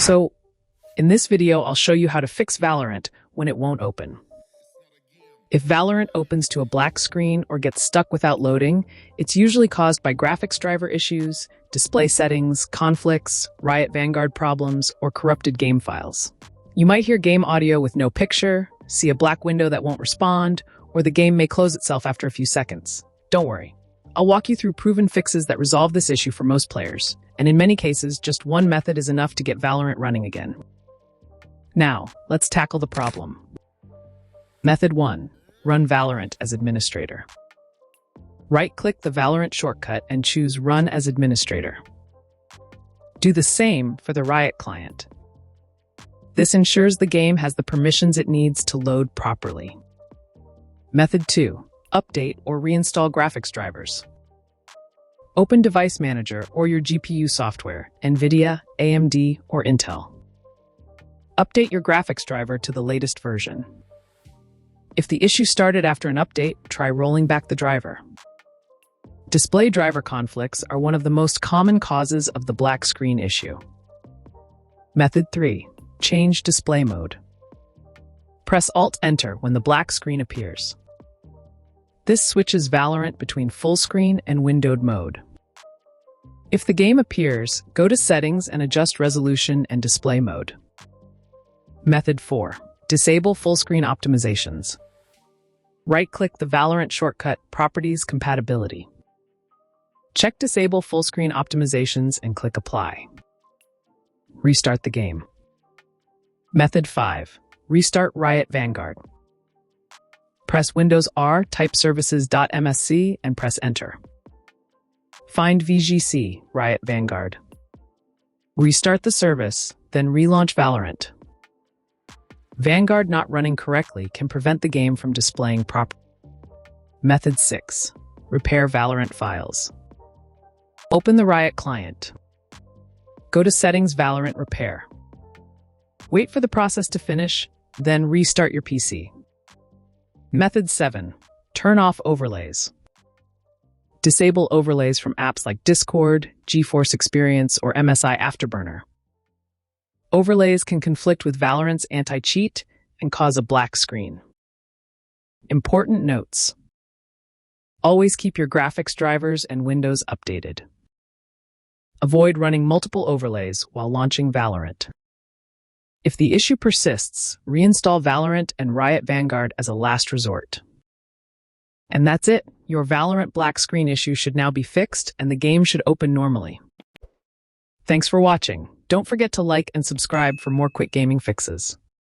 So, in this video, I'll show you how to fix Valorant when it won't open. If Valorant opens to a black screen or gets stuck without loading, it's usually caused by graphics driver issues, display settings, conflicts, Riot Vanguard problems, or corrupted game files. You might hear game audio with no picture, see a black window that won't respond, or the game may close itself after a few seconds. Don't worry. I'll walk you through proven fixes that resolve this issue for most players, and in many cases, just one method is enough to get Valorant running again. Now, let's tackle the problem. Method 1. Run Valorant as administrator. Right-click the Valorant shortcut and choose Run as Administrator. Do the same for the Riot client. This ensures the game has the permissions it needs to load properly. Method 2. Update or reinstall graphics drivers. Open Device Manager or your GPU software, NVIDIA, AMD, or Intel. Update your graphics driver to the latest version. If the issue started after an update, try rolling back the driver. Display driver conflicts are one of the most common causes of the black screen issue. Method 3. Change display mode. Press Alt-Enter when the black screen appears. This switches Valorant between full screen and windowed mode. If the game appears, go to Settings and adjust resolution and display mode. Method 4. Disable full screen optimizations. Right-click the Valorant shortcut Properties Compatibility. Check Disable full screen optimizations and click Apply. Restart the game. Method 5. Restart Riot Vanguard. Press Windows R, type services.msc, and press Enter. Find VGC, Riot Vanguard. Restart the service, then relaunch Valorant. Vanguard not running correctly can prevent the game from displaying properly. Method 6. Repair Valorant files. Open the Riot client. Go to Settings Valorant Repair. Wait for the process to finish, then restart your PC. Method 7. Turn off overlays. Disable overlays from apps like Discord, GeForce Experience, or MSI Afterburner. Overlays can conflict with Valorant's anti-cheat and cause a black screen. Important notes. Always keep your graphics drivers and windows updated. Avoid running multiple overlays while launching Valorant. If the issue persists, reinstall Valorant and Riot Vanguard as a last resort. And that's it. Your Valorant black screen issue should now be fixed and the game should open normally. Thanks for watching. Don't forget to like and subscribe for more quick gaming fixes.